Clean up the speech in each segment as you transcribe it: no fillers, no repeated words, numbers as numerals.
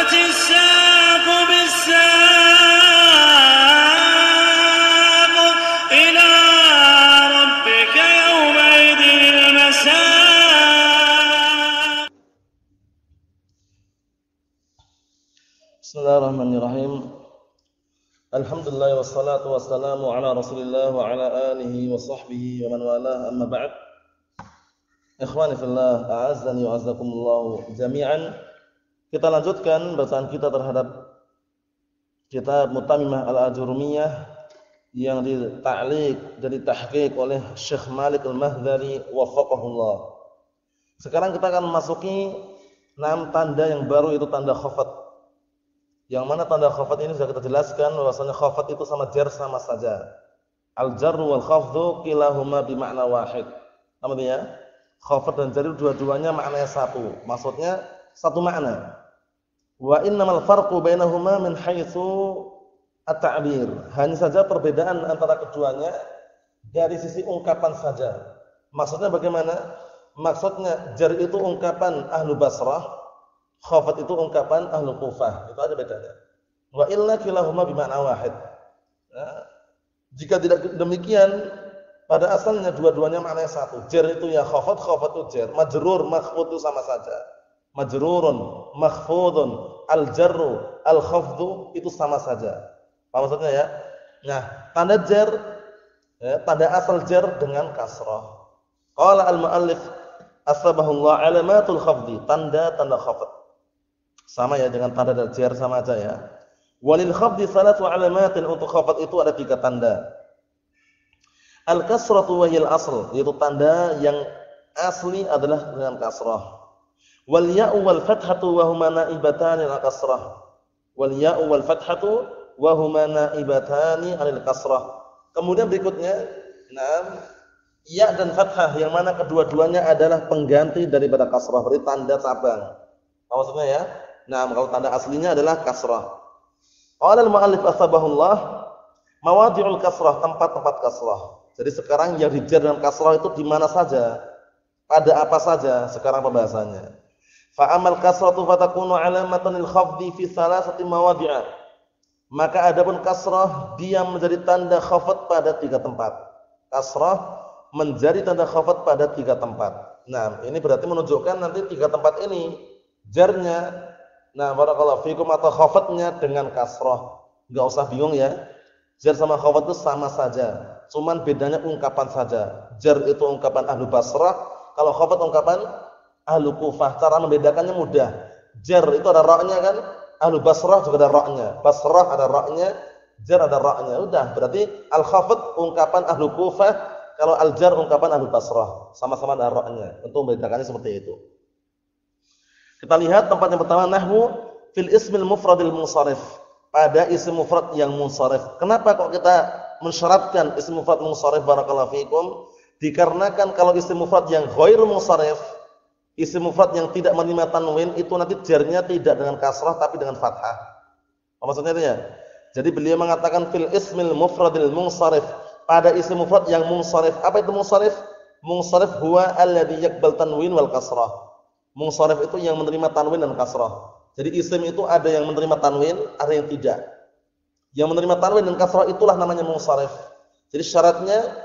وزنت الساق بالساق إلى ربك يومئذ المساق. Bismillahirrahmanirrahim. Alhamdulillah wassalatu wassalamu ala Rasulillah wa ala alihi wa sahbihi wa man walah, amma ba'd. Ikhwani fillah, a'azzani wa a'azzakumullah jami'an. Kita lanjutkan bacaan kita terhadap kitab Mutamimah Al-Ajurumiyah yang dita'liq dan ditahqiq oleh Syekh Malik Al-Mahdhari wafaqahullah. Sekarang kita akan memasuki 6 tanda yang baru, yaitu tanda khafat. Yang mana tanda khafat ini sudah kita jelaskan bahwasanya khafat itu sama jar sama saja. Al-jarru wal khafdhu kilahuma bimakna wahid. Apa artinya? Khafat dan jar dua-duanya maknanya satu. Maksudnya satu makna. Wa innamal farqu bainahuma min haitsu at-ta'bir. Hanya saja perbedaan antara keduanya dari sisi ungkapan saja. Maksudnya bagaimana? Maksudnya jar itu ungkapan ahlu Basrah, khafat itu ungkapan ahlu Kufah. Itu ada bedanya. Wa illa kilahuma bimakna wahid. Nah, jika tidak demikian, pada asalnya dua-duanya maknanya satu. Jar itu ya khafat, khafat itu jar. Majrur, makhfud itu sama saja. Majrurun, makhfudun, al-jarru, al-khafdu itu sama saja. Apa maksudnya ya? Nah, tanda jar, ya, tanda asal jar dengan kasrah. Qala al-muallif asbahullah alamatul khafdi, tanda-tanda khafat. Sama ya dengan tanda dan jar sama aja ya. Walil khafdi salatu alamatin, untuk khafat itu ada 3 tanda. Al-kasratu wa hiyal asl, yaitu tanda yang asli adalah dengan kasrah. Wal ya'u wal fathatu wa huma naibatani al kasrah. Wal ya'u wal fathatu wa huma naibatani al kasrah. Kemudian berikutnya, ya dan fathah yang mana kedua-duanya adalah pengganti daripada kasrah, berarti tanda cabang. Maksudnya ya? Nah, kalau tanda aslinya adalah kasrah. Qala al-muallif asbahullah mawadhi'ul kasrah, tempat-tempat kasrah. Jadi sekarang yang dijar dengan kasrah itu di mana saja? Pada apa saja sekarang pembahasannya. Fa amal kasratu fatakunu alamatan lil khafdi fi salasati mawadhi'a. Maka adapun kasrah dia menjadi tanda khafat pada 3 tempat. Kasrah menjadi tanda khafat pada 3 tempat. Nah, ini berarti menunjukkan nanti 3 tempat ini jarnya, nah barakallahu fikum, atau khafatnya dengan kasrah. Enggak usah bingung ya. Jar sama khafat itu sama saja. Cuman bedanya ungkapan saja. Jar itu ungkapan ahlu Basrah, kalau khafat ungkapan ahlu Kufah. Cara membedakannya mudah. Jar itu ada ra-nya kan? Ahlu Basrah juga ada ra-nya. Basrah ada ra-nya, jar ada ra-nya. Udah, berarti al-khafat ungkapan ahlu Kufah, kalau al-jar ungkapan ahlu Basrah. Sama-sama ada ra-nya. Untuk membedakannya seperti itu. Kita lihat tempat yang pertama, nahwu fil ismil mufradil munsharif, pada isim mufrad yang munsharif. Kenapa kok kita mensyaratkan isim mufrad munsharif, barakallahu fikum? Dikarenakan kalau isim mufrad yang ghair munsharif, isim mufrad yang tidak menerima tanwin, itu nanti jarnya tidak dengan kasrah tapi dengan fathah. Apa maksudnya itu ya? Jadi beliau mengatakan fil ismil mufradil munsharif, pada isim mufrad yang munsharif. Apa itu munsharif? Munsharif huwa alladhi yaqbal tanwin wal kasrah. Munsharif itu yang menerima tanwin dan kasrah. Jadi isim itu ada yang menerima tanwin, ada yang tidak. Yang menerima tanwin dan kasrah itulah namanya munsharif. Jadi syaratnya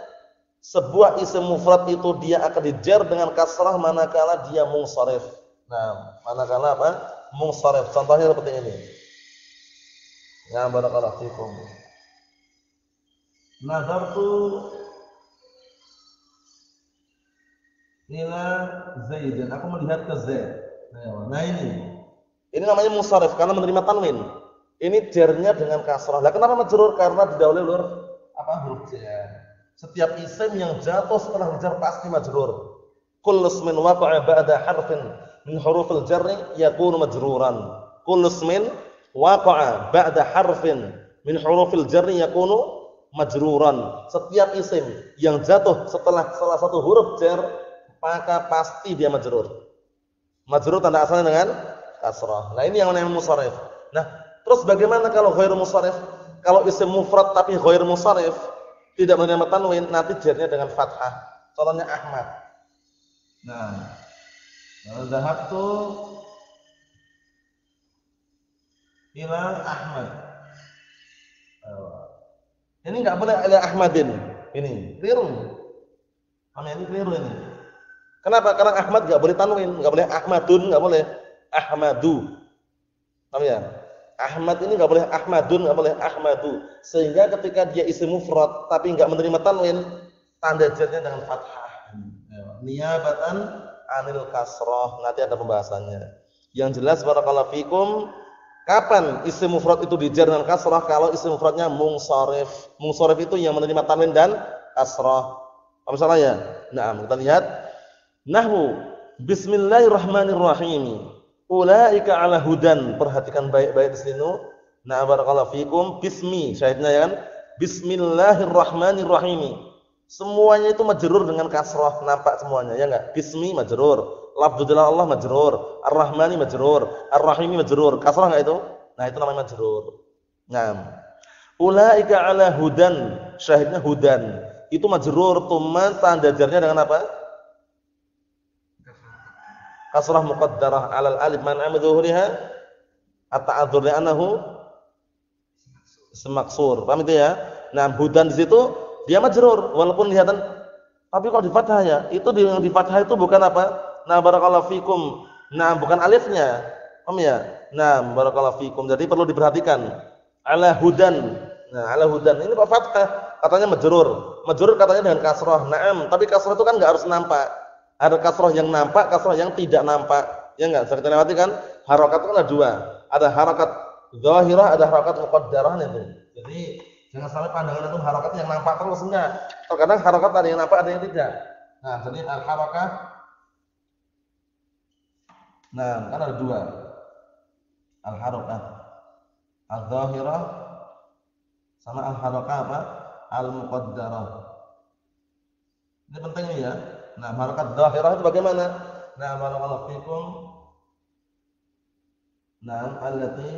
sebuah isim mufrad itu dia akan dijar dengan kasrah manakala dia munsharif. Nah, manakala apa? Munsharif. Contohnya seperti ini. Ya barakallahu fikum. Nazartu ila Zaidin, aku melihat ke Zaid. Nah ini namanya munsharif karena menerima tanwin. Ini jarnya dengan kasrah. Lah kenapa majrur? Karena didahului huruf apa? Huruf jar. Setiap isim yang jatuh setelah jar pasti majrur. Kullu ismin waqa'a ba'da harfin min hurufil jarri yakunu majruran. Kullu ismin waqa'a ba'da harfin min hurufil jarri yakunu majruran. Setiap isim yang jatuh setelah salah satu huruf jar maka pasti dia majrur. Majrur tanda asalnya dengan kasrah. Nah ini yang namanya munsharif. Nah, terus bagaimana kalau ghairu munsharif? Kalau isim mufrad tapi ghairu munsharif, tidak menerima tanwin, nanti jarnya dengan fathah. Contohnya Ahmad. Nah, zahabtu ila Ahmad. Ini enggak boleh ila Ahmadin. Ini keliru. Ini keliru ini. Kenapa? Karena Ahmad enggak boleh tanwin, enggak boleh Ahmadun, enggak boleh Ahmadu. Paham ya? Ahmad ini enggak boleh Ahmadun, enggak boleh Ahmadu. Sehingga ketika dia isim mufrad tapi enggak menerima tanwin, tanda jarnya dengan fathah. Niyabatan anil kasrah. Nanti ada pembahasannya. Yang jelas barakallahu fikum, kapan isim mufrad itu dijar dengan kasrah? Kalau isim mufradnya munsharif. Munsharif itu yang menerima tanwin dan kasrah. Apa salahnya? Nah, kita lihat nahwu bismillahirrahmanirrahim. Ulaika ala hudan. Perhatikan baik-baik di sini. Nah, barakallahu fikum, bismi, syahidnya ya kan? Bismillahirrahmanirrahim. Semuanya itu majrur dengan kasrah, nampak semuanya ya enggak? Bismi majrur, lafdzu jalal Allah majrur, ar-rahmani majrur, ar-rahimi majrur. Kasrah enggak itu? Nah, itu namanya majrur. Naam. Ulaika ala hudan, syahidnya hudan. Itu majrur, tsumma tanda jarnya dengan apa? Kasrah muqaddarah 'alal alif man amdzuhuriha at-ta'adzur li'annahu semaksur. Paham itu ya? Nah, hudan di situ dia majrur walaupun kelihatan, tapi kalau di fathah ya, itu di fathah itu bukan apa? Nah, barakallahu fikum. Nah, bukan alifnya. Paham ya? Nah, barakallahu fikum. Jadi perlu diperhatikan. Ala hudan. Nah, ala hudan ini kok fathah? Katanya majrur. Majrur katanya dengan kasrah. Naam, tapi kasrah itu kan enggak harus nampak. Ada kasrah yang nampak, kasrah yang tidak nampak. Ya enggak? Saya lewati kan? Harakat itu kan ada dua. Ada harakat zahirah, ada harakat muqaddarah itu. Jadi jangan sampai pandangan itu harakat yang nampak terus, enggak. Terkadang harakat ada yang nampak, ada yang tidak. Nah, jadi al-harakah, nah, kan ada dua. Al-harakah al-zahirah sama al-harakah apa? Al-muqaddarah. Ini penting ya. Nah, harakat zahirah itu bagaimana? Nah, barakallahu fikum. Nah, allati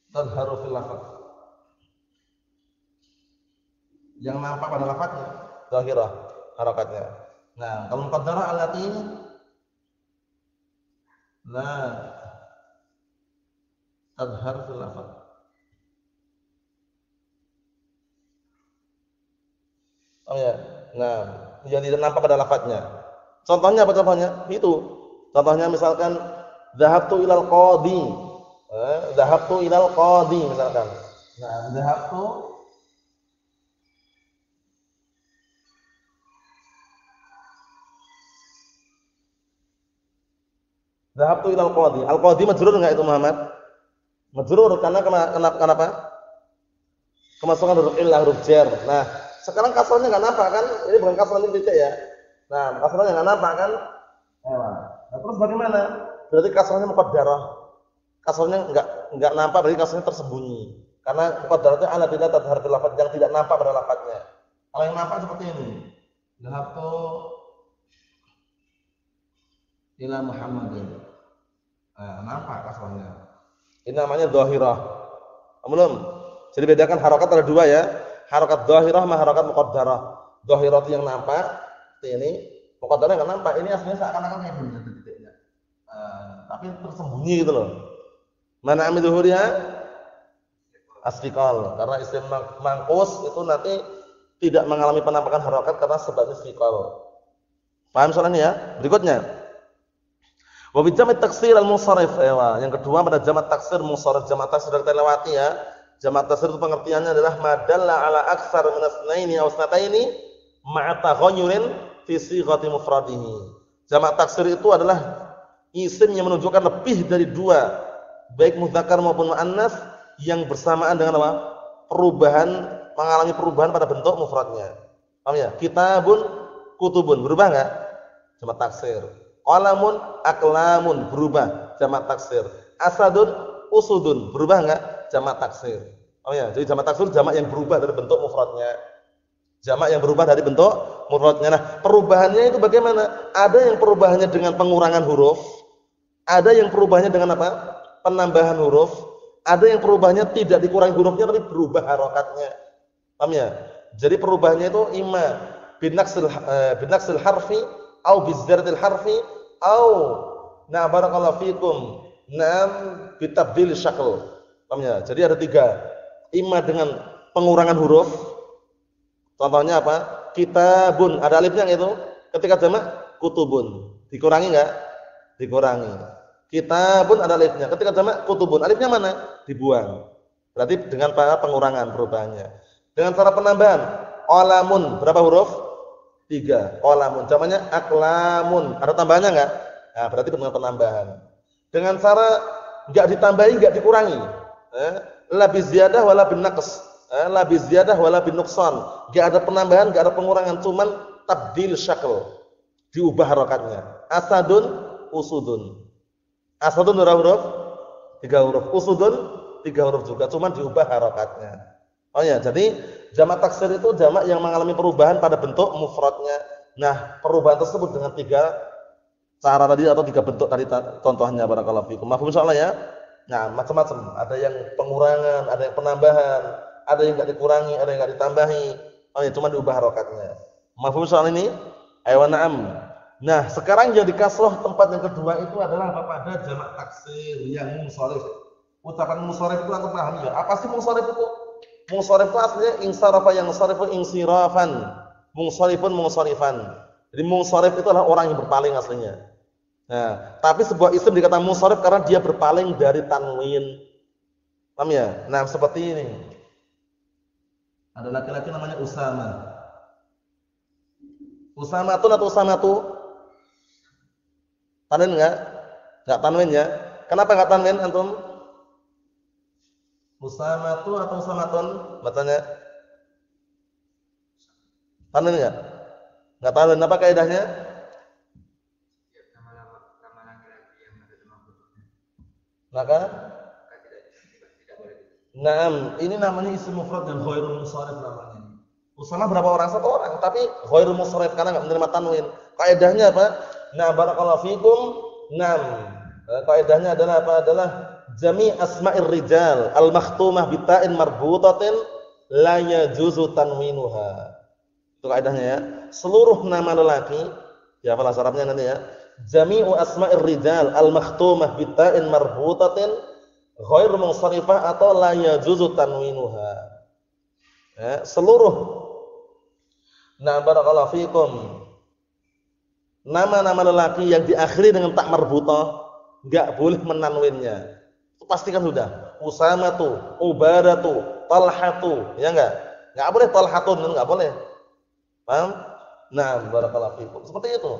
tadharu fil lafaz, yang nampak pada lafaznya zahirah harakatnya. Nah, kalau muqaddarah allati la tadhar fil lafaz. Oh ya. Nah, yang tidak nampak pada lafaznya. Contohnya apa contohnya? Itu. Contohnya misalkan dhahabtu ilal qadhi. Dhahabtu ilal qadhi misalkan. Nah, dhahabtu ilal qadhi. Al qadhi majrur enggak itu Muhammad? Majrur karena kenapa? Kemasukan huruf illah, huruf jar. Nah, sekarang kasrahnya enggak nampak kan? Ini bukan kasrah ini titik ya. Nah, kasrahnya enggak nampak kan? Nah, terus bagaimana? Berarti kasrahnya muqaddarah. Kasrahnya enggak nampak, berarti kasrahnya tersembunyi. Karena muqaddarah itu ala tidak tadhar fil lafaz, yang tidak nampak pada lafaznya. Kalau yang nampak seperti ini. Dhahabtu ila Muhammadin. Nah, nampak kasrahnya. Ini namanya dhahirah. Belum. Jadi bedakan harakat ada dua ya. Harakat dhahirah sama harakat muqaddarah. Dhahirah itu yang nampak, seperti ini. Muqaddarah enggak nampak. Ini aslinya seakan-akan kayak begini titiknya. Tapi tersembunyi gitu loh. Mana amidzuhuriha asfiqal, karena isim mangkus itu nanti tidak mengalami penampakan harakat karena sebabnya istiqal. Paham soal ini ya? Berikutnya. Wa bi jam'i taksir al-munsharif. Yang kedua pada jamak taksir munsharif. Jamak taksir sudah kita lewati ya. Jamak taksir itu pengertiannya adalah madalla ala aktsar min asnaini aw asnataini ma'a taghayyurin fi sighati mufradihi. Jamak taksir itu adalah isim yang menunjukkan lebih dari dua, baik mudzakkar maupun muannas, yang bersamaan dengan apa? Mengalami perubahan pada bentuk mufradnya. Paham ya? Kitabun, kutubun, berubah enggak? Jamak taksir. Qalamun, aqlamun, berubah, jamak taksir. Asadun, usudun, berubah enggak? Jamak taksir. Paham ya? Jadi jamak taksir jamak yang berubah dari bentuk mufradnya. Jamak yang berubah dari bentuk mufradnya. Nah, perubahannya itu bagaimana? Ada yang perubahannya dengan pengurangan huruf, ada yang perubahannya dengan apa? Penambahan huruf, ada yang perubahannya tidak dikurangi hurufnya tapi berubah harakatnya. Paham ya? Jadi perubahannya itu imma binaqsil harfi au bizdaratil harfi au Nah, barakallahu fikum. Naam bitabdil syakl. Paham ya? Jadi ada tiga. Ima dengan pengurangan huruf. Contohnya apa? Kitabun, ada alifnya itu. Ketika jamak kutubun. Dikurangi enggak? Dikurangi. Kitabun ada alifnya. Ketika jamak kutubun, alifnya mana? Dibuang. Berarti dengan pengurangan perubahannya. Dengan cara penambahan, qalamun berapa huruf? 3. Qalamun. Jamaknya aklamun. Ada tambahannya enggak? Nah, berarti dengan penambahan. Dengan cara enggak ditambahi, enggak dikurangi. La bi ziyadah wala bin naqs. La bi ziyadah wala bin nuqsan. Enggak ada penambahan, enggak ada pengurangan, cuman tabdil syakl. Diubah harokatnya. Asadun, usudun. Asadun berapa huruf? 3 huruf. Usudun 3 huruf juga, cuman diubah harokatnya. Oh ya, jadi jamak taksir itu jamak yang mengalami perubahan pada bentuk mufradnya. Nah, perubahan tersebut dengan 3 cara tadi atau 3 bentuk tadi contohnya barakallahu fikum. Mafhum insyaallah ya? Nah, macam-macam. Ada yang pengurangan, ada yang penambahan, ada yang enggak dikurangi, ada yang enggak ditambahi. Oh ya, cuma diubah harokatnya. Mafhum soal ini? Ayo na'am. Nah, sekarang yang di kasroh tempat yang kedua itu adalah apa? Pada jamak taksir yang munsharif. Ucapan munsharif itu antum paham ya? Apa sih munsharif itu? Munsharif itu aslinya insarafa yang munsharifun insirafan. Munsharifun munsharifan. Jadi munsharif itu adalah orang yang berpaling aslinya. Nah, tapi sebuah isim dikatakan munsharif karena dia berpaling dari tanwin. Paham ya? Nah, seperti ini. Ada laki-laki namanya Usama. Usamatun atau Usamatu? Tanwin enggak? Enggak tanwin ya. Kenapa enggak tanwin antum? Usamatu atau Usamatun bacanya? Tanwin enggak? Enggak tanwin. Apa kaidahnya? Maka Naam, ini namanya isim mufrad yang ghairul munsharif namanya. Usama berapa orang? 1 orang, tapi ghairul munsharif karena enggak menerima tanwin. Kaidahnya apa? Nah, barakallahu fikum. Naam. Kaidahnya adalah apa? Adalah jami' asma'ir rijal al-makhtumah bita'in marbutatin la yajuzu tanwinuha. Itu kaidahnya ya. Seluruh nama lelaki, ya hafal Arabnya nanti ya. Jami'u asma'ir rijal al-makhtumah bita'in marbutatin ghairu munsharifah atau la yajuzu tanwinuha. Ya, seluruh barakallahu fikum. Nama-nama lelaki yang diakhiri dengan tak marbutah enggak boleh menanwinnya. Itu pastikan sudah. Usamatu, Ubadatu, Talhatu, ya enggak? Enggak boleh Talhatun, enggak boleh. Paham? Nah, barakallahu fikum. Seperti itu.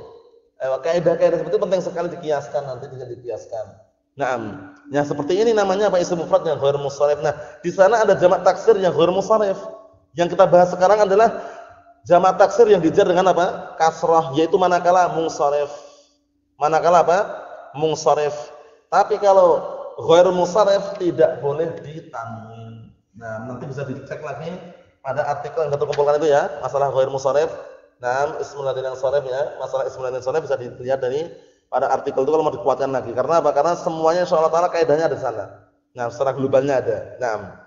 Kaidah-kaidah seperti itu penting sekali dikiaskan, nanti bisa dikiaskan. Naam. Ya seperti ini namanya apa? Isim mufrad yang ghair munsharif. Nah, di sana ada jamak taksir yang ghair munsharif. Yang kita bahas sekarang adalah jamak taksir yang dijar dengan apa? Kasrah, yaitu manakala munsharif. Manakala apa? Munsharif. Tapi kalau ghair munsharif tidak boleh ditanwin. Nah, nanti bisa dicek lagi pada artikel yang kita kumpulkan itu ya, masalah ghair munsharif. Nah, ismul ladzi yang sharif ya, masalah ismul ladzi sharif bisa dilihat dari pada artikel itu kalau mau dikuatkan lagi. Karena apa? Karena semuanya insyaallah taala kaidahnya ada di sana. Nah, secara globalnya ada. Nah,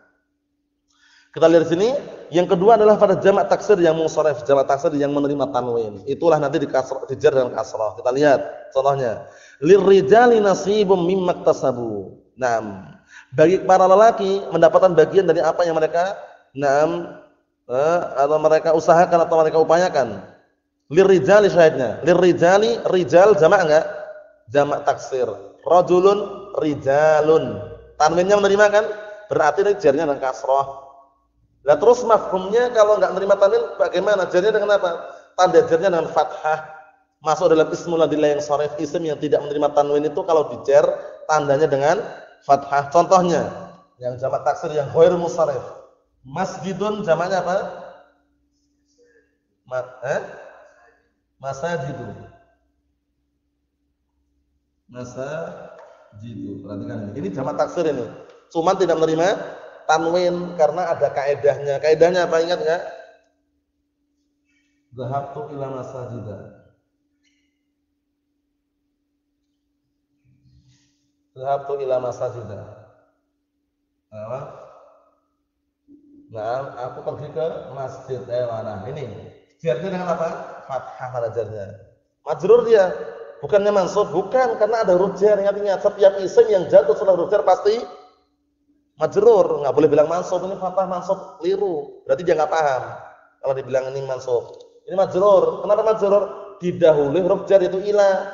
kita lihat sini, yang kedua adalah pada jamak taksir yang munsharif, jamak taksir yang menerima tanwin. Itulah nanti dijar dengan kasrah. Kita lihat contohnya. Lirrijali nasibum mimma iktasabu. Naam. Bagi para lelaki mendapatkan bagian dari apa yang mereka atau mereka usahakan atau mereka upayakan. Lirrijali syahidnya. Lirrijali, rijal jamak enggak? Jamak taksir. Rajulun, rijalun. Tanwinnya menerima kan? Berarti jarnya dengan kasrah. Lah terus mafhumnya kalau enggak menerima tanwin bagaimana? Jarnya dengan apa? Tanda jarnya dengan fathah. Masuk dalam ismul ladzi yang sharif, isim yang tidak menerima tanwin itu kalau dijar tandanya dengan fathah. Contohnya yang jamak taksir yang ghair munsharif. Masjidun jamaknya apa? Masajidu. Masajidu. Perhatikan ini. Ini jamak taksir ini. Cuma tidak menerima tanwin karena ada kaidahnya. Kaidahnya apa ingat enggak? Dhahabtu ila masajida. Dhahabtu ila masajida. Nah, aku pergi ke masjid. Mana? Ini. Jarnya dengan apa? Fathah pada jarnya. Majrur dia. Bukannya mansub, bukan, karena ada huruf jar. Ingat-ingat, setiap isim yang jatuh setelah huruf jar pasti majrur. Enggak boleh bilang mansub, ini fathah mansub, keliru. Berarti dia enggak paham kalau dibilang ini mansub. Ini majrur. Kenapa majrur? Didahului huruf jar itu ila.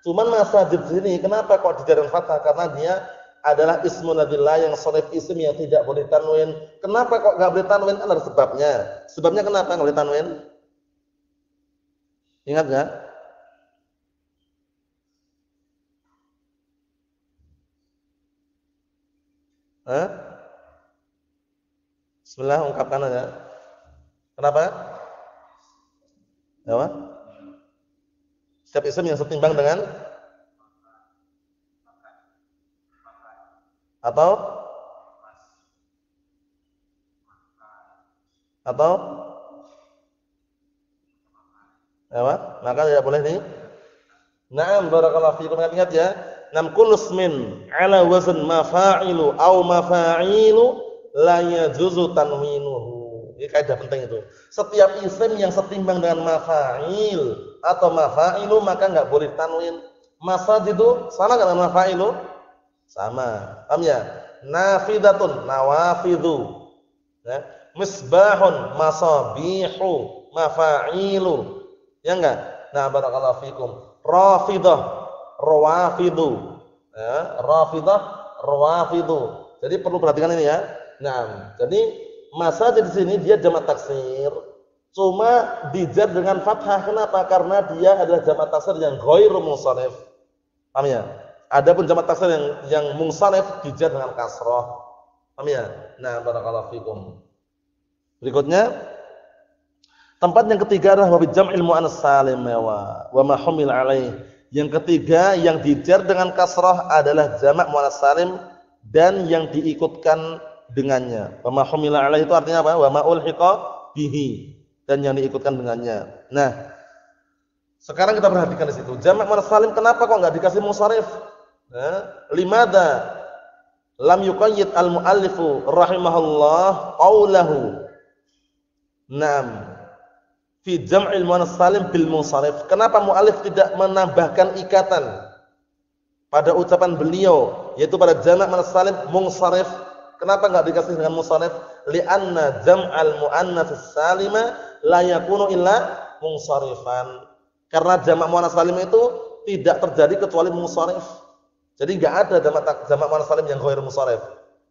Cuman masajid sini kenapa kok dijar dengan fathah? Karena dia adalah ismun nabillah yang sharif, isim yang tidak boleh tanwin. Kenapa kok enggak boleh tanwin? Ada sebabnya. Sebabnya kenapa enggak boleh tanwin? Ingat enggak? Hah? Bismillah, ungkapkan aja. Kenapa? Apa? Setiap isim yang setimbang dengan atau apa? Maka tidak boleh nih. Naam, barakallahu fiikum. Ingat ya. Nam kullu ismin ala wazn mafa'ilu aw mafa'ilu la yajuzu tanwinuhu. Ini kaidah penting itu. Setiap isim yang setimbang dengan mafa'il atau mafa'ilu maka enggak boleh tanwin. Masajid itu sama dengan mafa'ilu? Sama. Paham ya? Nafidatun, nawafidhu. Ya. Misbahun, masabihu, mafa'ilu. Ya enggak? Nah, barakallahu fikum. Rafidah, rawafidhu. Ya, rafidah, rawafidhu. Jadi perlu perhatikan ini ya. Nah, jadi masajid di sini dia jamak taksir. Cuma dijar dengan fathah. Kenapa? Karena dia adalah jamak taksir yang ghairu munsharif. Paham ya? Adapun jamak taksir yang munsharif dijar dengan kasrah. Paham ya? Nah, barakallahu fikum. Berikutnya tempat yang ketiga adalah wa jam'il muannats salim wa ma humil alaih. Yang ketiga yang dijar dengan kasrah adalah jamak muannats salim dan yang diikutkan dengannya. Wa ma humil alaih itu artinya apa? Wa ma ulhiqa bihi, dan yang diikutkan dengannya. Nah, sekarang kita perhatikan di situ. Jamak muannats salim kenapa kok enggak dikasih munsharif? Limada lam yuqayyid al-muallifu rahimahullah qaulahu. Naam. Fi jam'il muannats salim bil munsharif. Kenapa muallif tidak menambahkan ikatan pada ucapan beliau yaitu pada jamak muannats salim munsharif? Kenapa enggak dikasih dengan munsharif? Li'anna jam'al muannats salima la yakunu illa munsharifan. Karena jamak muannats salim itu tidak terjadi kecuali munsharif. Jadi enggak ada jamak muannats salim yang ghair munsharif.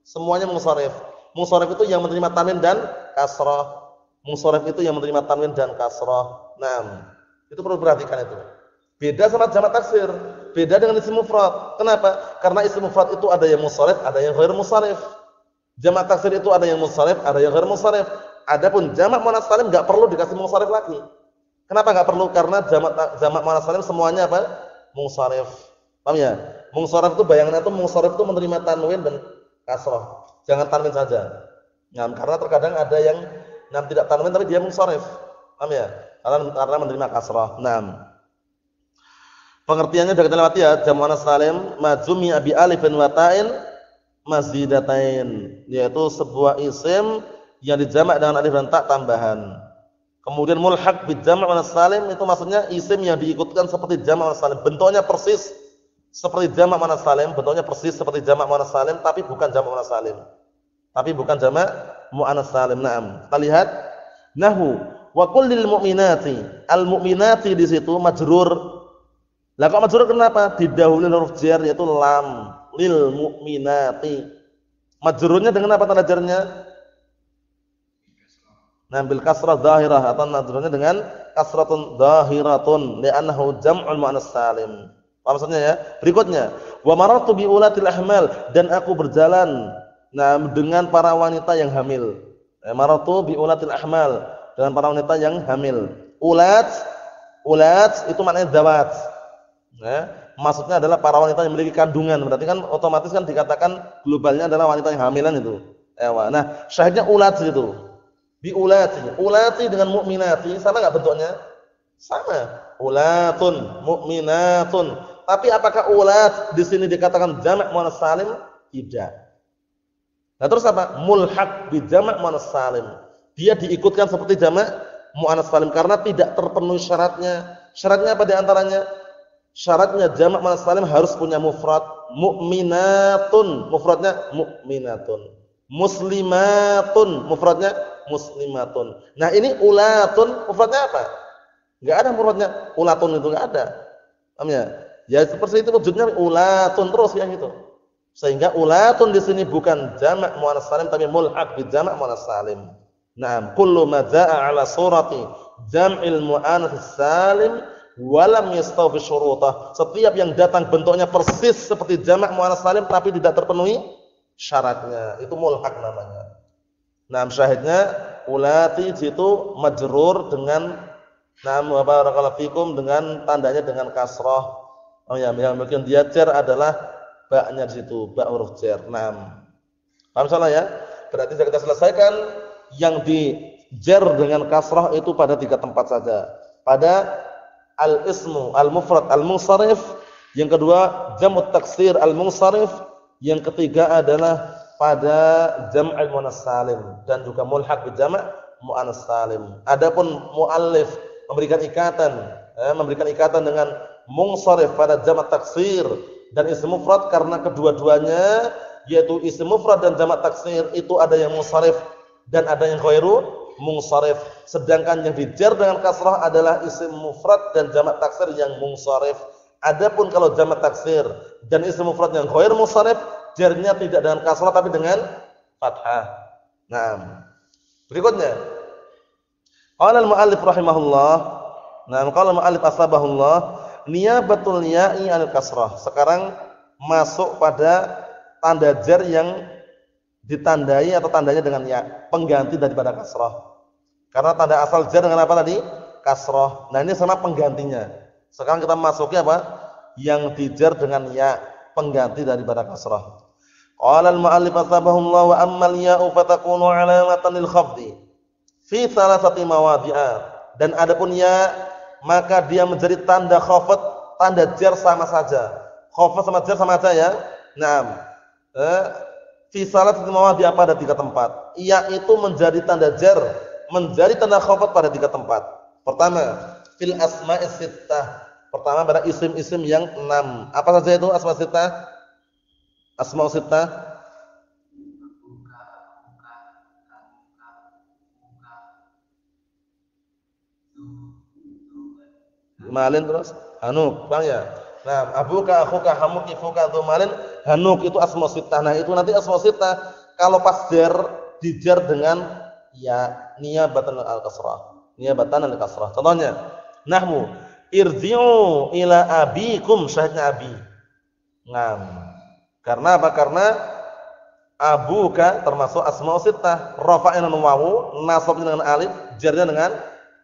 Semuanya munsharif. Munsharif itu yang menerima tanwin dan kasrah. Munsharif itu yang menerima tanwin dan kasrah. Naam. Itu perlu perhatikan itu. Beda sama jamak taksir, beda dengan isim mufrad. Kenapa? Karena isim mufrad itu ada yang munsharif, ada yang ghair munsharif. Jamak taksir itu ada yang munsharif, ada yang ghair munsharif. Adapun jamak muannats salim enggak perlu dikasih munsharif lagi. Kenapa enggak perlu? Karena jamak muannats salim semuanya apa? Munsharif. Paham ya? Munsharif itu bayangannya itu munsharif itu menerima tanwin dan kasrah. Jangan tanwin saja. Nah, karena terkadang ada yang tidak tanwin tapi dia munsharif. Paham ya? Karena menerima kasrah. Naam. Pengertiannya sudah kita lewati ya. Jamak muannats salim majzumi bi alifin wa ta'in mazidatain, yaitu sebuah isim yang dijamak dengan alif dan ta tambahan. Kemudian mulhaq bi jamak muannats salim itu maksudnya isim yang diikutkan seperti jamak muannats salim. Bentuknya persis seperti jamak muannats salim, bentuknya persis seperti jamak muannats salim tapi bukan jamak muannats salim. Tapi bukan jamak muannats salim. Naam. Kita lihat nahwu wa kullil mu'minati. Al-mu'minati di situ majrur. Lah kok majrur kenapa? Didahului huruf jar yaitu lam, lil mu'minati. Majrurnya dengan apa tanda jarnya? Bil kasrah dhahirah, atau majrurnya dengan kasratun dhahiratun li'annahu jam'ul muannats salim. Apa maksudnya ya? Berikutnya, wa marartu bi ulatil ahmal, dan aku berjalan dengan para wanita yang hamil. Marartu bi ulatil ahmal, dengan para wanita yang hamil. Ulat itu maknanya zawat. Maksudnya adalah para wanita yang memiliki kandungan. Berarti kan otomatis kan dikatakan globalnya adalah wanita yang hamilan itu. Nah, syahidnya ulat itu. Bi ulati dengan mu'minati sama enggak bentuknya? Sama. Ulatun, mu'minatun. Tapi apakah ulat di sini dikatakan jamak muannats salim? Tidak. Nah, terus apa? Mulhaq bi jamak muannats salim. Dia diikutkan seperti jamak muannats salim karena tidak terpenuhi syaratnya. Syaratnya apa di antaranya? Syaratnya jamak muannas salim harus punya mufrad. Mu'minatun, mufradnya mu'minatun. Muslimatun, mufradnya muslimatun. Nah, ini ulatun, mufradnya apa? Enggak ada mufradnya. Ulatun itu enggak ada. Paham ya? Ya seperti itu wujudnya ulatun terus ya gitu. Sehingga ulatun di sini bukan jamak muannas salim tapi mulhaq bi jamak muannas salim. Naam, kullu ma jaa'a 'ala surati jam'il muannats salim wa lam yastawfi syurutah. Setiap yang datang bentuknya persis seperti jamak muannats salim tapi tidak terpenuhi syaratnya, itu mulhaq namanya. Naam, syahidnya ulati itu majrur dengan naam wa barakallahu fikum dengan tandanya dengan kasrah. Oh ya, yang mungkin dia jar adalah ba-nya di situ, ba huruf jar. Naam. Paham salah ya? Berarti sudah kita selesaikan yang di jar dengan kasrah itu pada 3 tempat saja. Pada al-ismu al-mufrad al-munsharif, yang kedua jam'ut taksir al-munsharif, yang ketiga adalah pada jam'ul muannas salim dan juga mulhaq bi jama' muannas salim. Adapun muallif memberikan ikatan dengan munsharif pada jamak taksir dan isim mufrad karena kedua-duanya yaitu isim mufrad dan jamak taksir itu ada yang munsharif dan ada yang ghairu munsharif. Sedangkan yang dijar dengan kasrah adalah isim mufrad dan jamak taksir yang munsharif. Adapun kalau jamak taksir dan isim mufrad yang ghairu munsharif, jarnya tidak dengan kasrah tapi dengan fathah. Nah, berikutnya qala al-muallif rahimahullah. Nah, qala al-muallif asbahullah niyabatul ya'i 'anil kasrah. Sekarang masuk pada tanda jar yang ditandai atau tandanya dengan ya, pengganti daripada kasrah. Karena tanda asal jar dengan apa tadi? Kasrah. Nah, ini sama penggantinya. Sekarang kita masuki apa? Yang dijar dengan ya, pengganti daripada kasrah. Qala al-mu'allif asbahullah wa ammal ya'u fatakunu 'alamatan lil khafdi fi thalathati mawadhi'a. Dan adapun ya, maka dia menjadi tanda khafd, tanda jar sama saja. Khafd sama jar sama saja ya. Naam. Fi thalathati mawadhi'a pada 3 tempat. Ya itu menjadi tanda jar, menjadi tanda khafd pada 3 tempat. Pertama, fil asma'is sittah. Pertama pada isim-isim yang 6. Apa saja itu asma' sittah? Asma' sittah. Malin terus hanuk, paham ya? Nah, abuka, akhuka, hamuk, ifuka, malin, hanuk itu asma' sittah. Nah, itu nanti asma' sittah kalau pas jar dijar dengan ya niyabatan al-kasrah. Niyabatan al-kasrah. Contohnya, nahwu irji'u ila abikum, syahidnya abi. Ngam. Karena apa? Karena abuka termasuk asma' sittah. Rafa'nya dengan wawu, nasabnya dengan alif, jarnya dengan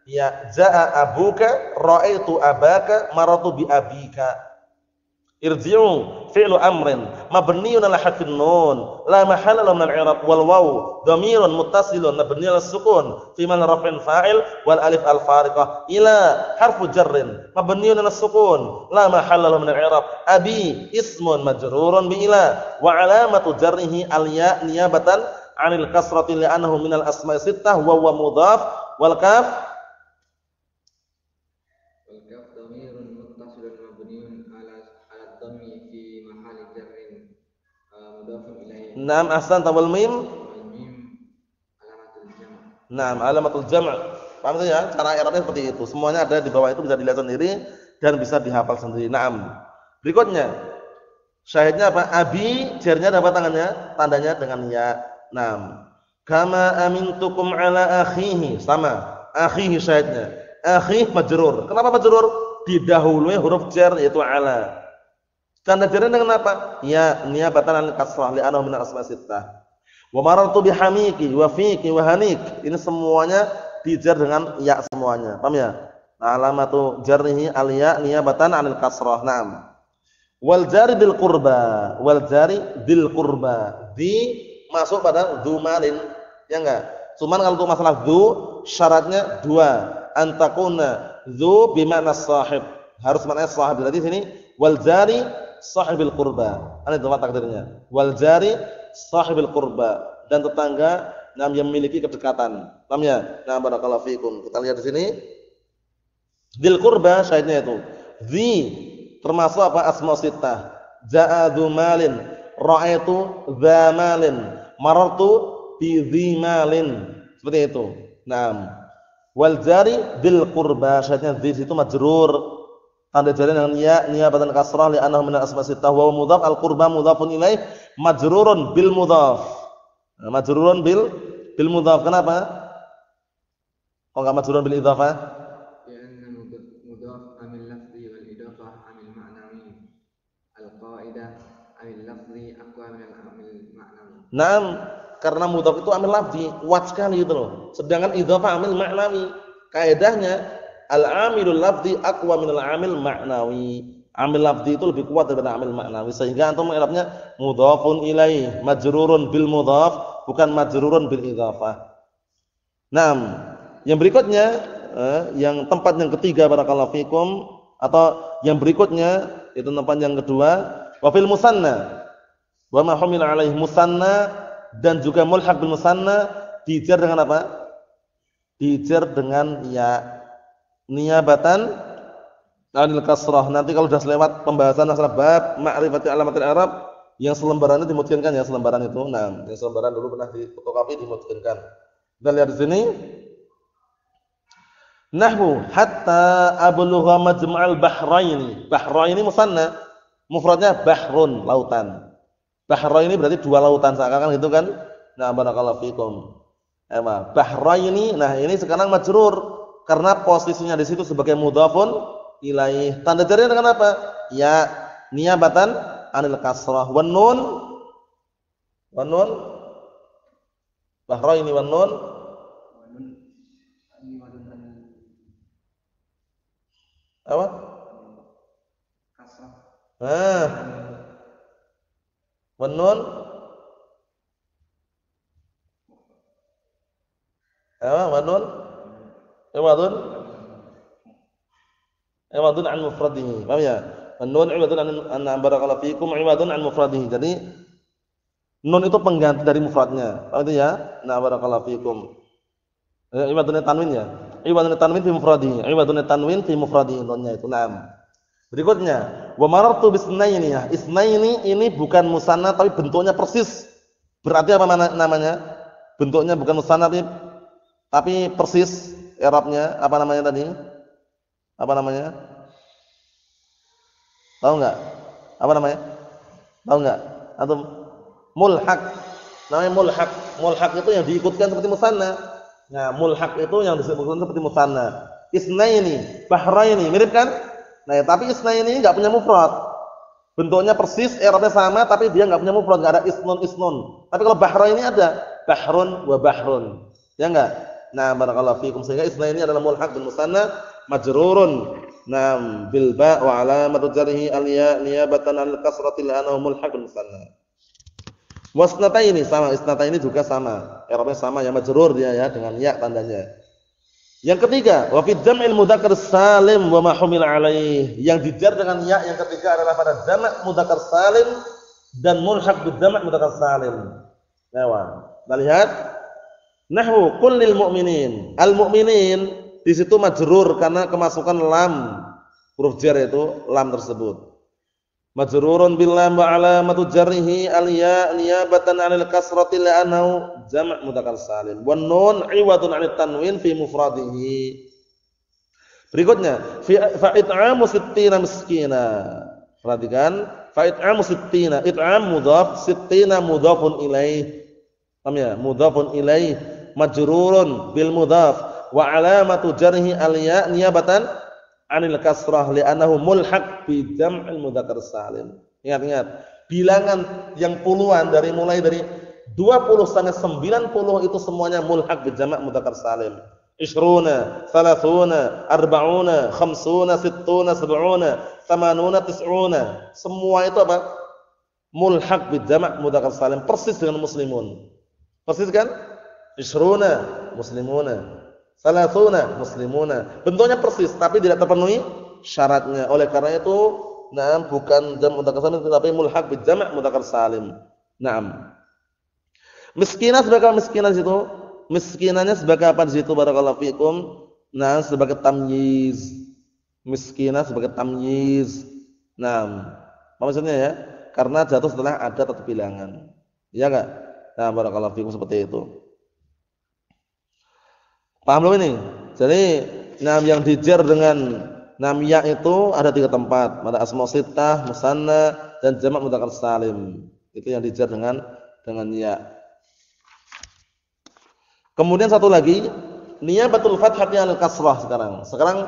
ya. Ja'a abuka, ra'aitu abaka, maratu bi abika. Irji'u fi'lu amrin mabniun 'ala harfin nun la mahalla lahu min al-i'rab wal wawu dhamirun muttasilun mabni 'ala sukun fi man raf'in fa'il wal alif al-fariqah ila harfu jarrin mabniun 'ala sukun la mahalla lahu min al-i'rab abi ismun majrurun bi ila wa 'alamatu jarrihi al-ya niyabatan 'anil kasrati li'annahu min al-asma'i sittah wa huwa mudhaf wal kaf Naam ahsan tawal mim. Naam alamatul jam'. Paham ya? Cara i'rabnya seperti itu. Semuanya ada di bawah itu bisa dilihat sendiri dan bisa dihafal sendiri. Naam. Berikutnya syahidnya apa? Abi jarnya dapat tangannya, tandanya dengan ya. Naam. Kama amintukum ala akhihi, sama. Akhihi syahidnya. Akhi majrur. Kenapa majrur? Didahului huruf jar yaitu ala. Tanda jarnya dengan apa? Ya, niyabatan al-kasrah li'annahu min al-asma' sittah. Wa marartu bihamiki wa fiki wa hanik. Ini semuanya dijar dengan ya semuanya. Paham ya? Alamatu jarrihi al-ya niyabatan 'anil kasrah. Naam. Wal jari bil qurba, wal jari bil qurba. Di masuk pada dzu malin. Ya enggak? Cuman kalau untuk masalah dzu syaratnya 2. Antakuna dzu bima'na sahib. Harus maknanya sahib. Berarti sini wal jari sahibil qurba. Ini tempat takdirnya. Wal jari sahibil qurba, dan tetangga yang memiliki kedekatan. Paham ya? Nah, barakallahu fikum. Kita lihat di sini. Dzil qurba syahidnya itu. Dzi termasuk apa? Asma sittah. Ja'a dzu malin, ra'aitu dza malin, marartu bi dzi malin. Seperti itu. Naam. Wal jari bil qurba, syaratnya dzi itu majrur. Tanda jari dengan ya niyabatan kasrah li'annahu min asma sittah wa mudhaf al qurba mudhafun ilaih majrurun bil mudhaf. Majrurun bil mudhaf. Kenapa? Kok enggak majrurun bil idhafah? Karena mudhaf amil lafzi wal idhafah amil ma'nawi. Al qaidah amil lafzi aqwa min amil ma'nawi. Naam, karena mudhaf itu amil lafzi, kuat sekali gitu loh. Sedangkan idhafah amil ma'nawi. Kaidahnya al-amilul lafzi aqwa min al-amil ma'nawi. Amil lafzi itu lebih kuat daripada amil ma'nawi, sehingga antum mengi'rabnya mudhafun ilaih majrurun bil mudhaf, bukan majrurun bil idhafah. Naam, yang berikutnya yang tempat yang ketiga barakallahu fikum, atau yang berikutnya itu tempat yang kedua, wa fil musanna wa ma humila alaihi musanna, dan juga mulhaq bil musanna dijar dengan apa? Dijar dengan ya niyabatan anil kasrah. Nanti kalau sudah lewat pembahasan masalah bab ma'rifati alamatil Arab, yang selembaran itu dimutkinkan ya, selembaran itu. Nah, yang selembaran dulu pernah difotokopi dimutkinkan. Kita lihat di sini. Nahwu hatta ablugha majma'al bahraini. Bahraini musanna, mufradnya bahrun, lautan. Bahraini berarti dua lautan, seakan-akan gitu kan? Nah, barakallahu fikum. Bahraini, nah ini sekarang majrur karena posisinya di situ sebagai mudhafun ilaih. Tanda jarinya dengan apa? Ya niyabatan anil kasrah. Wan nun bahraini wan nun apa? Kasrah. Wan nun apa? Wan nun iwadun an mufradihi. Paham ya? Nun iwadun an barakallahu fikum, iwadun an mufradihi. Jadi nun itu pengganti dari mufradnya. Paham itu ya? Nah, barakallahu fikum. Iwadun tanwin ya. Iwadun tanwin fi mufradihi. Iwadun tanwin fi mufradihi, nunnya itu. Naam. Berikutnya, wa marartu bisnaini ya. Isnaini ini bukan musanna tapi bentuknya persis. Berarti apa namanya? Bentuknya bukan musanna tapi persis. I'rabnya apa namanya tadi? Apa namanya? Tahu enggak? Apa namanya? Tahu enggak? Antum mulhaq. Namanya mulhaq. Mulhaq itu yang diikutkan seperti musanna. Nah, mulhaq itu yang disebutkan seperti musanna. Isnaini, bahraini, mirip kan? Nah, tapi isnaini enggak punya mufrad. Bentuknya persis, i'rabnya sama, tapi dia enggak punya mufrad, enggak ada isnun. Tapi kalau bahraini ada bahrun wa bahrun. Ya enggak? Nah, barakallahu fikum. Sehingga isnaini adalah mulhaq bil musanna majrurun. Naam bil ba wa alamatu jarhi al ya niyabatan al kasrati li'annahu mulhaq bil musanna. Wasnataini sama, isnataini juga sama. I'rabnya sama ya, majrur dia ya dengan ya tandanya. Yang ketiga, wa fi jam'il mudzakkar salim wa ma humila alaih. Yang dijar dengan ya yang ketiga adalah pada jamak mudzakkar salim dan mulhaq bil jamak mudzakkar salim. Nah, kita lihat nahwu kullil mu'minin. Al-mu'minin di situ majrur karena kemasukan lam. Huruf jar itu lam tersebut. Majrurun bil lam wa alamatu jarrihi al-ya niyabatan 'anil kasrati li'annahu jama' mudzakkar salim. Wan nun 'iwadun 'anit tanwin fi mufradihi. Berikutnya fa it'amu sittina miskina. Perhatikan, fa it'amu sittina, it'am mudhaf, sittina mudhafun ilaih. Paham ya? Mudhafun ilaih majrurun bil mudhaf wa alamatu jarhi al-ya niyabatan 'anil kasrah li'annahu mulhaq bi jam'il mudzakkar salim. Ingat-ingat, bilangan yang puluhan mulai dari 20 sampai 90 itu semuanya mulhaq bi jama' mudzakkar salim. 20, 30, 40, 50, 60, 70, 80, 90. Semua itu apa? Mulhaq bi jama' mudzakkar salim, persis dengan muslimun. Persis kan? 20 muslimuna, 30 muslimuna. Bentuknya persis tapi tidak terpenuhi syaratnya. Oleh karena itu, naam bukan jam' mudzakkar salim tetapi mulhaq bi jama' mudzakkar salim. Naam. Miskinah sebagai miskinah di situ. Miskinannya sebagai apa di situ barakallahu fikum? Nah, sebagai tamyiz. Miskinah sebagai tamyiz. Nah, apa maksudnya ya? Karena jatuh setelah ada satu bilangan. Iya enggak? Nah, barakallahu fikum seperti itu. Paham belum ini? Jadi, yang dijar dengan ya itu ada 3 tempat. Ada asma sittah, musanna, dan jamak mudzakkar salim. Itu yang dijar dengan ya. Kemudian satu lagi, niyabatul fathati 'alal kasrah sekarang. Sekarang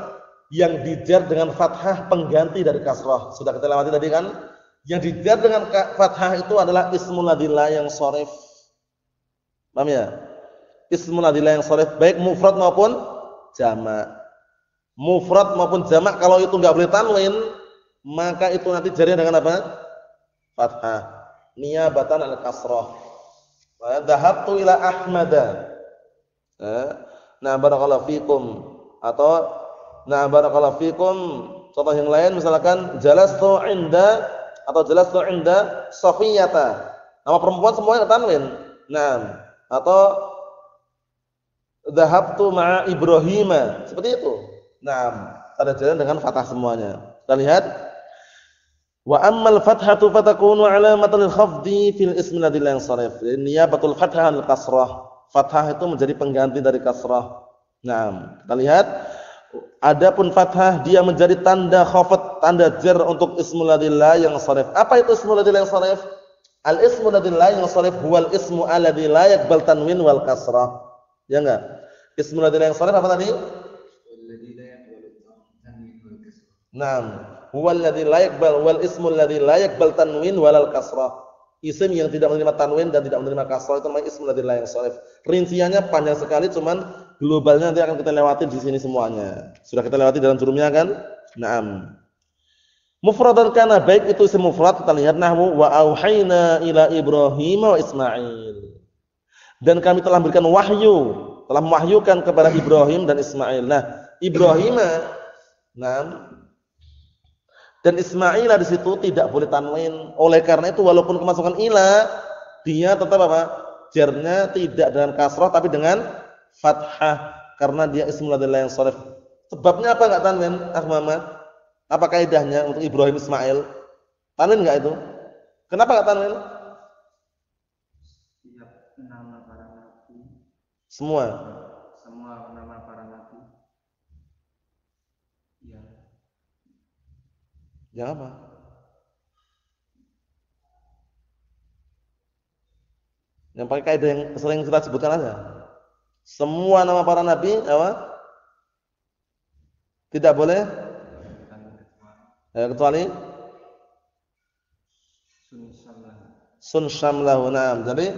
yang dijar dengan fathah pengganti dari kasrah. Sudah kita lewati tadi kan? Yang dijar dengan fathah itu adalah ismul ladillah yang sharif. Paham ya? Ismul ladillah yang sharif baik mufrad maupun jamak. Mufrad maupun jamak kalau itu enggak boleh tanwin, maka itu nanti jarnya dengan apa? Fathah. Niyabatan al-kasrah. Wa dhahabtu ila Ahmada. Nah, barakallahu fikum. Atau nah, barakallahu fikum. Contoh yang lain misalkan jalastu inda atau jalastu inda Safiyata. Nama perempuan semuanya tanwin. Nah, atau dhahabtu ma'a Ibrahima. Seperti itu. Nah, ada jalan dengan fathah semuanya. Kita lihat. Wa ammal fathatu fatakunu 'alamatan lil khafdi fil ismi alladhi la yansarif. Niyabatul fathah al kasrah. Fathah itu menjadi pengganti dari kasrah. Nah, kita lihat. Adapun fathah dia menjadi tanda khafd, tanda jar untuk ismul ladzi la yansarif. Apa itu ismul ladzi la yansarif? Al ismul ladzi la yansarif huwal ismu alladzi la yaqbal tanwin wal kasrah. Ya enggak? Ismul ladzi la yansarif apa tadi? Alladzi la yaqbalu tanwin wal kasrah. Naam, huwal ladzi la yaqbal wal ismul ladzi la yaqbal tanwin wal kasrah. Isim yang tidak menerima tanwin dan tidak menerima kasrah itu namanya ismul ladzi la yansarif. Rinciannya panjang sekali, cuman globalnya nanti akan kita lewati di sini semuanya. Sudah kita lewati dalam jurumnya kan? Naam. Mufradan kana baik itu isim mufrad, kita lihat nahwu wa auhayna ila Ibrahim wa Ismail. Dan kami telah memberikan wahyu, telah mewahyukan kepada Ibrahim dan Ismail. Nah, Ibrahim dan Ismail di situ tidak boleh tanwin. Oleh karena itu walaupun kemasukan ila, dia tetap apa? Jarnya tidak dengan kasrah tapi dengan fathah karena dia ismul ladzi la yansarif. Sebabnya apa enggak tanwin? Muhammad. Apa kaidahnya untuk Ibrahim Ismail? Tanwin enggak itu? Kenapa enggak tanwin? Setiap nama para nabi. Semua Nama para nabi. Ya. Yang apa? Yang pakai kaidah yang sering kita sebutkan aja. Semua nama para nabi apa? Tidak boleh kecuali sun syamlahu. Naam. Jadi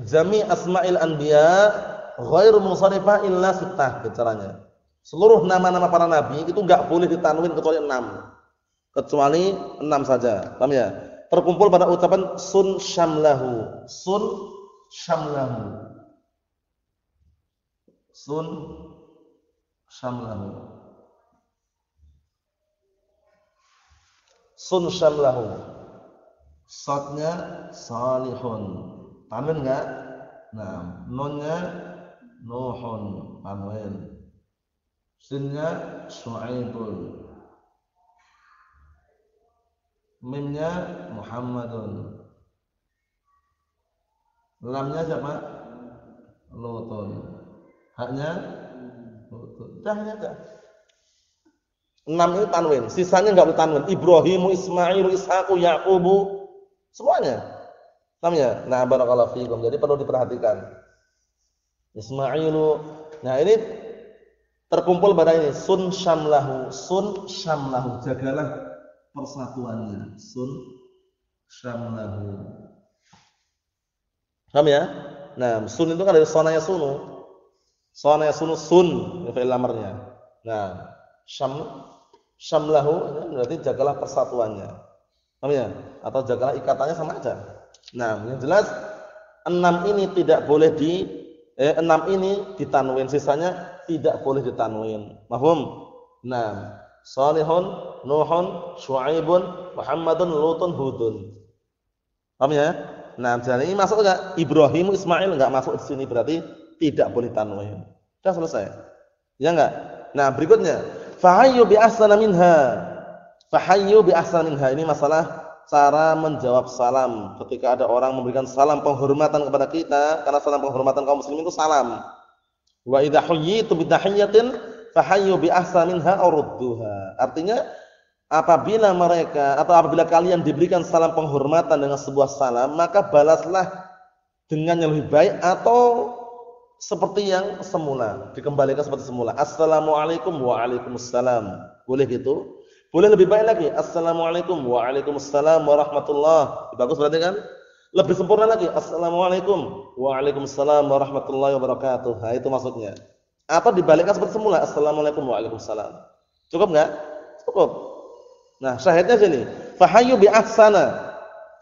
jami asma'il anbiya ghairu munsharifah illa sittah caranya. Seluruh nama-nama para nabi itu enggak boleh ditanwin kecuali 6. Kecuali 6 saja. Paham ya? Terkumpul pada ucapan sun syamlahu. Sun syamlahu. Sun syamlahu. Sun syamlahu. Sodnya salihun. Tanwin enggak? Nah, nunnya nuhun. Tanwin. Sinnya Syuaibun. Mimnya Muhammadun. Lamnya siapa? Lutun. Haknya Lutun. Dah. 6 ini tanwin, sisanya enggak boleh tanwin. Ibrahimu, Ismailu, Ishaqu, Yaqubu, semuanya. Paham ya? Nah, barakallahu fiikum. Jadi perlu diperhatikan. Ismailu. Nah, ini terkumpul pada ini sun syamlahu. Sun syamlahu. Jagalah persatuannya. Sun syamlahu. Paham ya? Nah, sun itu kan dari sonanya sunu. Sonanya sunu sun, fi'il amarnya. Nah, syamlahu itu berarti jagalah persatuannya. Paham ya? Atau jagalah ikatannya sama aja. Nah, yang jelas 6 ini tidak boleh 6 ini ditanwin, sisanya tidak boleh ditanwin. Mahfum? Nah, Salihun, Nuhun, Syuaibun, Muhammadun, Lutun, Hudun. Paham ya? Nah, jadi ini masuk enggak? Ibrahim, Ismail enggak masuk di sini, berarti tidak boleh tanwin. Sudah selesai. Ya enggak? Nah, berikutnya, fa hayyu bi ahsana minha. Fahayyu bi ahsani minha. Ini masalah cara menjawab salam. Ketika ada orang memberikan salam penghormatan kepada kita, karena salam penghormatan kaum muslimin itu salam. Wa idza huyyitum bi tahiyyatin fahayyu bi ahsani minha aw rudduha. Artinya apabila mereka atau apabila kalian diberikan salam penghormatan dengan sebuah salam, maka balaslah dengan yang lebih baik atau seperti yang semula, dikembalikan seperti semula. Assalamualaikum waalaikumsalam. Boleh gitu? Boleh lebih baik lagi. Assalamualaikum waalaikumsalam warahmatullahi. Bagus berarti kan? Lebih sempurna lagi. Assalamualaikum waalaikumsalam warahmatullahi wabarakatuh. Nah, itu maksudnya. Atau dibalikkan seperti semula. Assalamualaikum waalaikumsalam. Cukup enggak? Cukup. Nah, syahidnya sini. Fahayyu bi ahsana.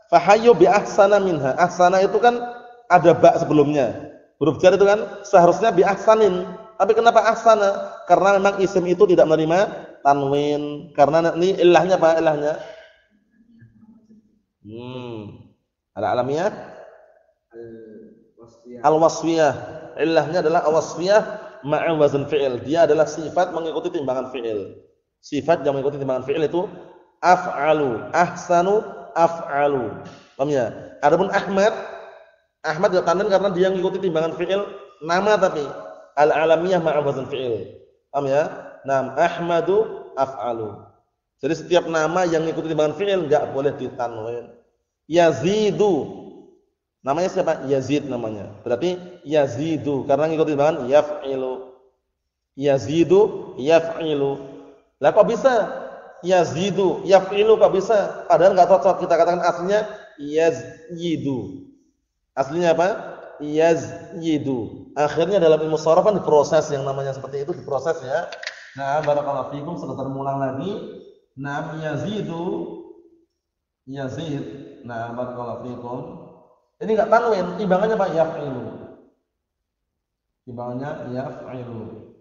Fahayyu bi ahsana minha. Ahsana itu kan ada ba sebelumnya. Huruf jar itu kan seharusnya bi ahsanin. Tapi kenapa ahsana? Karena memang isim itu tidak menerima tanwin. Karena ini ilahnya apa? Ilahnya al-alamiyah al-wasfiyah. Ilahnya adalah al-wasfiyah ma'a wazn fi'il. Dia adalah sifat mengikuti timbangan fi'il. Sifat yang mengikuti timbangan fi'il itu af'alu, ahsanu, af'alu. Paham ya? Adapun Ahmad tidak tanwin karena dia mengikuti timbangan fi'il nama tapi al-alamiyah ma'a wazn fi'il. Paham ya? Nam Ahmadu af'alu. Jadi setiap nama yang mengikuti timbangan fi'il enggak boleh ditanwin. Yazidu. Namanya siapa? Yazid namanya. Berarti yazidu karena mengikuti timbangan yaf'ilu. Yazidu yaf'ilu. Lah kok bisa yazidu yaf'ilu kok bisa? Padahal enggak cocok. Kita katakan aslinya yazyidu. Aslinya apa? Yazyidu. Akhirnya dalam ilmu sharaf kan diproses yang namanya seperti itu diproses ya. Nah, barakallahu fikum sekedar mengulang lagi. Nah, yazidu yazid. Nah, barakallahu fikum. Ini enggak tanwin, timbangannya apa? Yaf'ilu. Timbangannya yaf'ilu.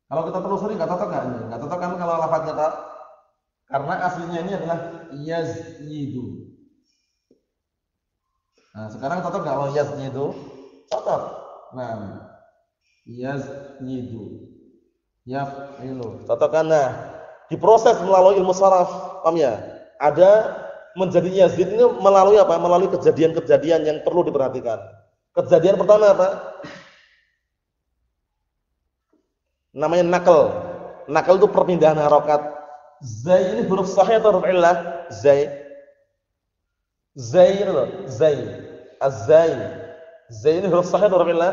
Kalau kita telusuri enggak cocok enggak ini? Enggak cocok kan kalau lafadznya tak? Karena aslinya ini adalah yazyidu. Nah, sekarang cocok enggak kalau yazyidu? Cocok. Nah, yazyidu. Yaf'ilu. Cocok kan? Nah, diproses melalui ilmu sharaf. Paham ya? Ada menjadi yazid ini melalui apa? Melalui kejadian-kejadian yang perlu diperhatikan. Kejadian pertama apa? Namanya nakal. Nakal itu perpindahan harokat. Zai ini huruf sahih atau huruf illah? Zai. Zai itu loh. Zai. Az-zai. Zai ini huruf sahih atau huruf illah?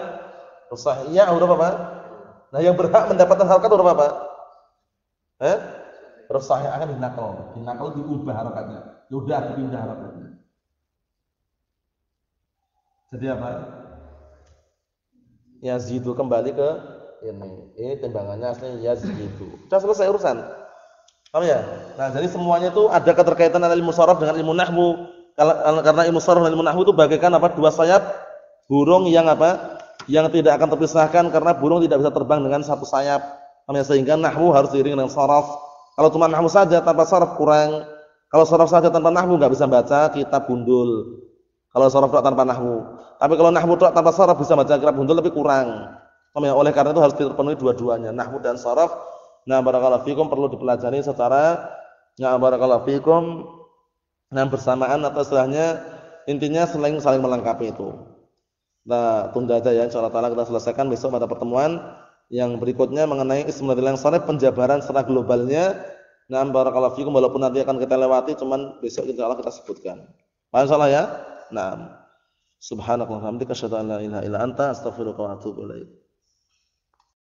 Huruf sahih. Ya, huruf apa? Nah, yang berhak mendapatkan harokat huruf apa? Huruf sahih akan dinakal. Dinakal diubah harokatnya. Sudah dipindah harokatnya. Jadi apa? Yazidu kembali ke ini. Ini timbangannya aslinya yazidu. Sudah selesai urusan. Paham ya? Nah, jadi semuanya itu ada keterkaitan antara ilmu sharaf dengan ilmu nahwu. Karena ilmu sharaf dan ilmu nahwu itu bagaikan apa? Dua sayap burung yang apa? Yang tidak akan terpisahkan karena burung tidak bisa terbang dengan satu sayap. Paham ya? Sehingga nahwu harus diiringi dengan sharaf. Kalau cuma nahwu saja tanpa sharaf kurang. Kalau sharaf saja tanpa nahwu enggak bisa baca kitab gundul. Kalau sharaf tanpa nahwu. Tapi kalau nahwu tanpa sharaf bisa baca kitab gundul tapi kurang. Paham ya? Oleh karena itu harus terpenuhi dua-duanya, nahwu dan sharaf. Nah, barakallahu fikum perlu dipelajari secara barakallahu fikum bersamaan atau istilahnya intinya saling melengkapi itu. Nah, tunda aja ya, insyaallah taala kita selesaikan besok pada pertemuan yang berikutnya mengenai ismul yang sharaf, penjabaran secara globalnya. Nah, barakallahu fikum walaupun nanti akan kita lewati cuman besok insyaallah kita sebutkan. Paham insyaallah ya? Nah, subhanakallahumma wa bihamdika asyhadu an la ilaha illa anta astaghfiruka wa atubu ilaik.